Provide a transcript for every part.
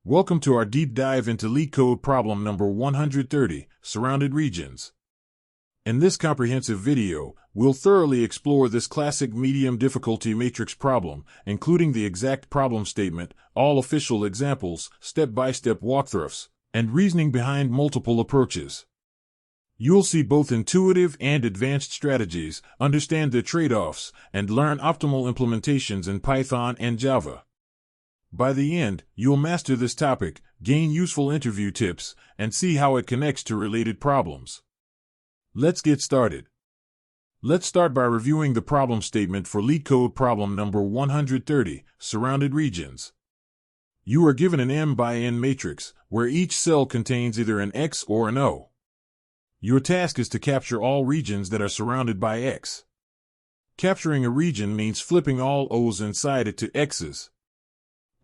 Welcome to our deep dive into LeetCode problem number 130, Surrounded Regions. In this comprehensive video, we'll thoroughly explore this classic medium difficulty matrix problem, including the exact problem statement, all official examples, step-by-step walkthroughs, and reasoning behind multiple approaches. You'll see both intuitive and advanced strategies, understand their trade-offs, and learn optimal implementations in Python and Java. By the end, you'll master this topic, gain useful interview tips, and see how it connects to related problems. Let's get started. Let's start by reviewing the problem statement for LeetCode problem number 130, Surrounded Regions. You are given an M by N matrix, where each cell contains either an X or an O. Your task is to capture all regions that are surrounded by X. Capturing a region means flipping all O's inside it to X's.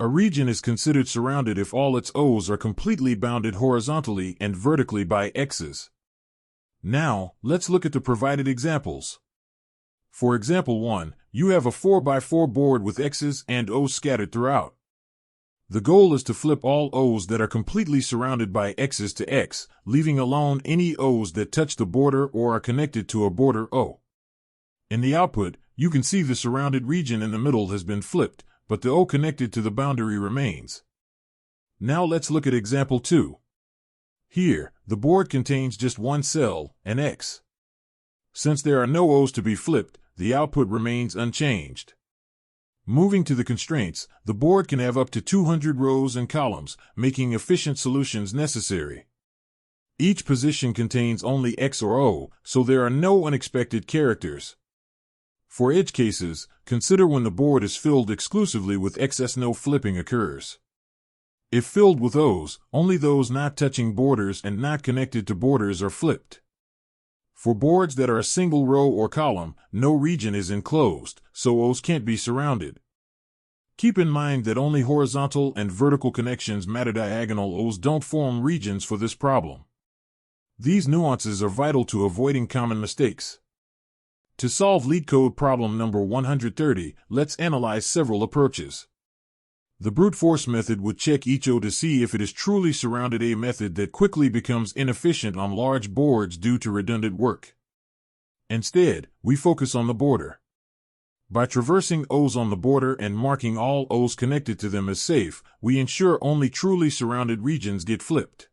A region is considered surrounded if all its O's are completely bounded horizontally and vertically by X's. Now, let's look at the provided examples. For example 1, you have a 4x4 board with X's and O's scattered throughout. The goal is to flip all O's that are completely surrounded by X's to X, leaving alone any O's that touch the border or are connected to a border O. In the output, you can see the surrounded region in the middle has been flipped, but the O connected to the boundary remains. Now let's look at example 2. Here, the board contains just one cell, an X. Since there are no O's to be flipped, the output remains unchanged. Moving to the constraints, the board can have up to 200 rows and columns, making efficient solutions necessary. Each position contains only X or O, so there are no unexpected characters. For edge cases, consider when the board is filled exclusively with X's, no flipping occurs. If filled with O's, only those not touching borders and not connected to borders are flipped. For boards that are a single row or column, no region is enclosed, so O's can't be surrounded. Keep in mind that only horizontal and vertical connections matter. Diagonal O's don't form regions for this problem. These nuances are vital to avoiding common mistakes. To solve LeetCode problem number 130, let's analyze several approaches. The brute force method would check each O to see if it is truly surrounded, a method that quickly becomes inefficient on large boards due to redundant work. Instead, we focus on the border. By traversing O's on the border and marking all O's connected to them as safe, we ensure only truly surrounded regions get flipped.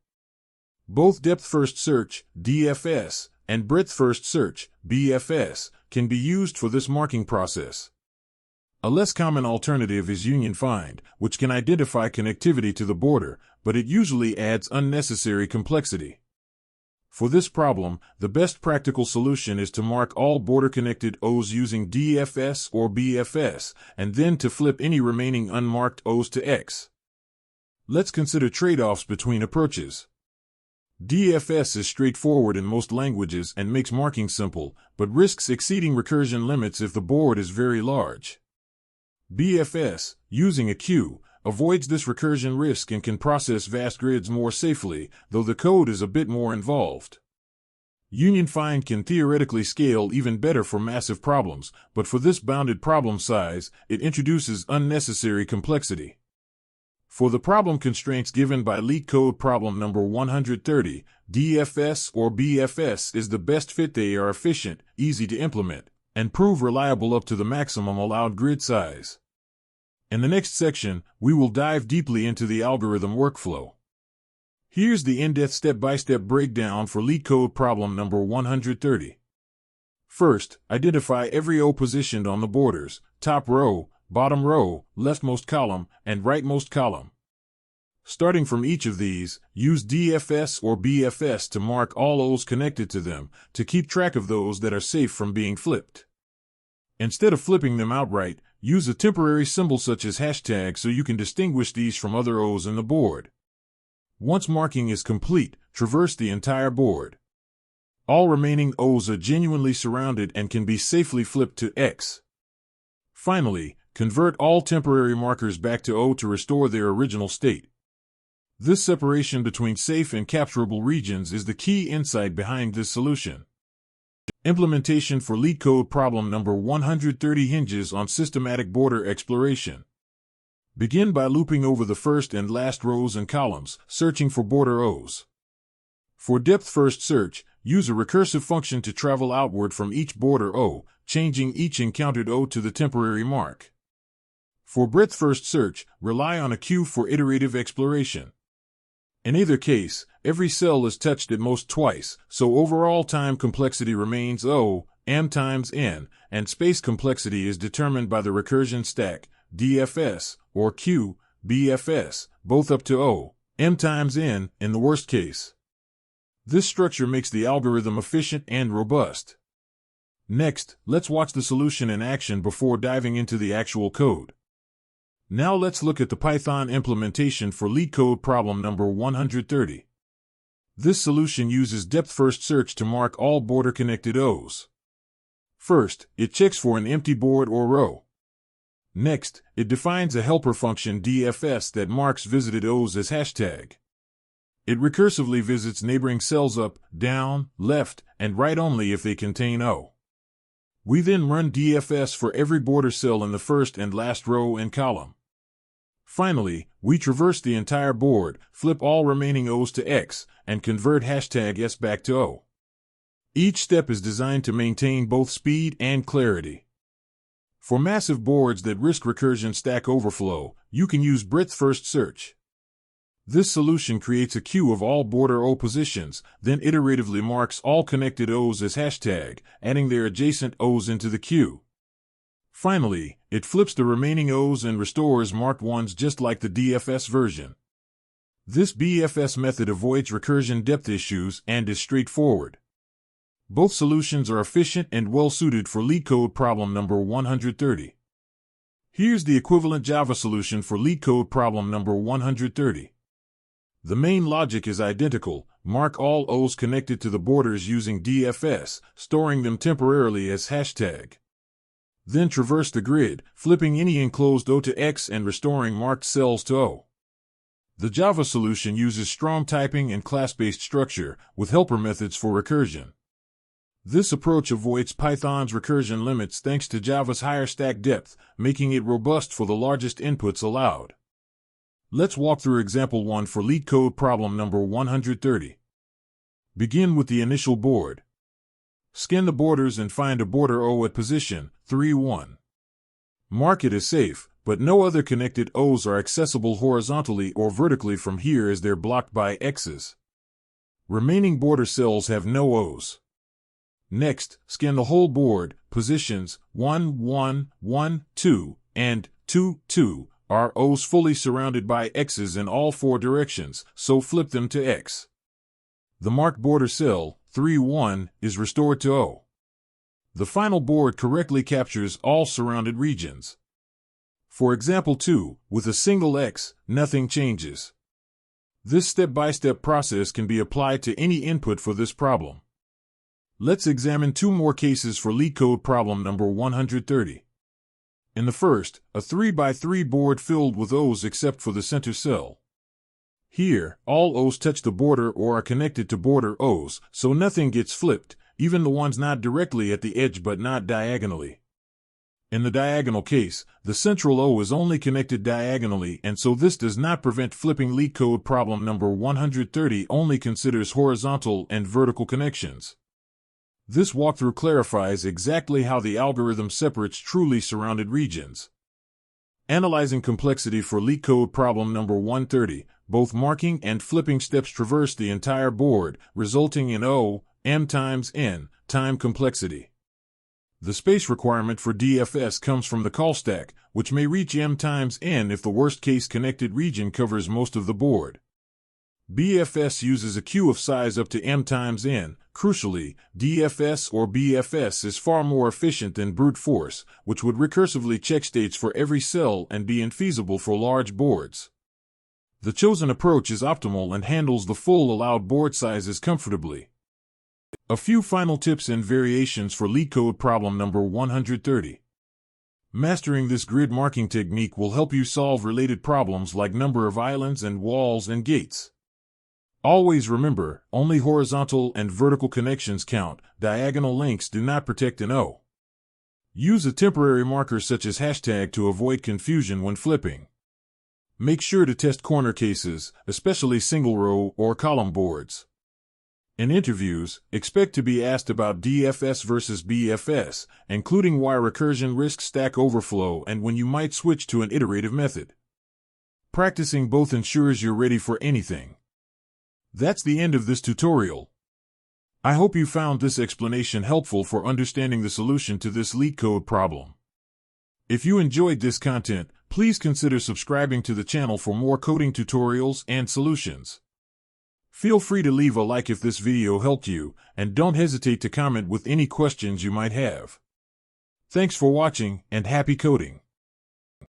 Both depth-first search, DFS, and breadth-first search, BFS, can be used for this marking process. A less common alternative is union find, which can identify connectivity to the border, but it usually adds unnecessary complexity. For this problem, the best practical solution is to mark all border-connected O's using DFS or BFS, and then to flip any remaining unmarked O's to X. Let's consider trade-offs between approaches. DFS is straightforward in most languages and makes marking simple, but risks exceeding recursion limits if the board is very large. BFS, using a queue, avoids this recursion risk and can process vast grids more safely, though the code is a bit more involved. Union find can theoretically scale even better for massive problems, but for this bounded problem size, it introduces unnecessary complexity. For the problem constraints given by LeetCode problem number 130, DFS or BFS is the best fit. They are efficient, easy to implement, and prove reliable up to the maximum allowed grid size. In the next section, we will dive deeply into the algorithm workflow. Here's the in-depth step-by-step breakdown for LeetCode problem number 130. First, identify every O positioned on the borders, top row, bottom row, leftmost column, and rightmost column. Starting from each of these, use DFS or BFS to mark all O's connected to them, to keep track of those that are safe from being flipped. Instead of flipping them outright, use a temporary symbol such as hashtag so you can distinguish these from other O's in the board. Once marking is complete, traverse the entire board. All remaining O's are genuinely surrounded and can be safely flipped to X. Finally, convert all temporary markers back to O to restore their original state. This separation between safe and capturable regions is the key insight behind this solution. Implementation for LeetCode problem number 130 hinges on systematic border exploration. Begin by looping over the first and last rows and columns, searching for border O's. For depth-first search, use a recursive function to travel outward from each border O, changing each encountered O to the temporary mark. For breadth-first search, rely on a queue for iterative exploration. In either case, every cell is touched at most twice, so overall time complexity remains O, m times n, and space complexity is determined by the recursion stack, DFS, or Q, BFS, both up to O, m times n, in the worst case. This structure makes the algorithm efficient and robust. Next, let's watch the solution in action before diving into the actual code. Now let's look at the Python implementation for LeetCode problem number 130. This solution uses depth-first search to mark all border-connected O's. First, it checks for an empty board or row. Next, it defines a helper function DFS that marks visited O's as hashtag. It recursively visits neighboring cells up, down, left, and right only if they contain O. We then run DFS for every border cell in the first and last row and column. Finally, we traverse the entire board, flip all remaining O's to X, and convert hashtag S back to O. Each step is designed to maintain both speed and clarity. For massive boards that risk recursion stack overflow, you can use breadth-first search. This solution creates a queue of all border O positions, then iteratively marks all connected O's as hashtag, adding their adjacent O's into the queue. Finally, it flips the remaining O's and restores marked ones just like the DFS version. This BFS method avoids recursion depth issues and is straightforward. Both solutions are efficient and well-suited for LeetCode problem number 130. Here's the equivalent Java solution for LeetCode problem number 130. The main logic is identical. Mark all O's connected to the borders using DFS, storing them temporarily as hashtag. Then traverse the grid, flipping any enclosed O to X and restoring marked cells to O. The Java solution uses strong typing and class-based structure, with helper methods for recursion. This approach avoids Python's recursion limits thanks to Java's higher stack depth, making it robust for the largest inputs allowed. Let's walk through example 1 for LeetCode problem number 130. Begin with the initial board. Scan the borders and find a border O at position 3, 1. Mark it as safe, but no other connected O's are accessible horizontally or vertically from here as they're blocked by X's. Remaining border cells have no O's. Next, scan the whole board. Positions 1, 1, 1, 2, and 2, 2 are O's fully surrounded by X's in all 4 directions, so flip them to X. The marked border cell, 3, 1, is restored to O. The final board correctly captures all surrounded regions. For example 2, with a single X, nothing changes. This step-by-step process can be applied to any input for this problem. Let's examine 2 more cases for LeetCode problem number 130. In the first, a 3x3 board filled with O's except for the center cell. Here, all O's touch the border or are connected to border O's, so nothing gets flipped, even the ones not directly at the edge but not diagonally. In the diagonal case, the central O is only connected diagonally, and so this does not prevent flipping. LeetCode problem number 130 only considers horizontal and vertical connections. This walkthrough clarifies exactly how the algorithm separates truly surrounded regions. Analyzing complexity for LeetCode problem number 130, both marking and flipping steps traverse the entire board, resulting in O, m times n, time complexity. The space requirement for DFS comes from the call stack, which may reach m times n if the worst-case connected region covers most of the board. BFS uses a queue of size up to m times n. Crucially, DFS or BFS is far more efficient than brute force, which would recursively check states for every cell and be infeasible for large boards. The chosen approach is optimal and handles the full allowed board sizes comfortably. A few final tips and variations for LeetCode problem number 130. Mastering this grid marking technique will help you solve related problems like number of islands and walls and gates. Always remember, only horizontal and vertical connections count. Diagonal links do not protect an O. Use a temporary marker such as hashtag to avoid confusion when flipping. Make sure to test corner cases, especially single row or column boards. In interviews, expect to be asked about DFS versus BFS, including why recursion risks Stack Overflow and when you might switch to an iterative method. Practicing both ensures you're ready for anything. That's the end of this tutorial. I hope you found this explanation helpful for understanding the solution to this LeetCode problem. If you enjoyed this content, please consider subscribing to the channel for more coding tutorials and solutions. Feel free to leave a like if this video helped you, and don't hesitate to comment with any questions you might have. Thanks for watching, and happy coding!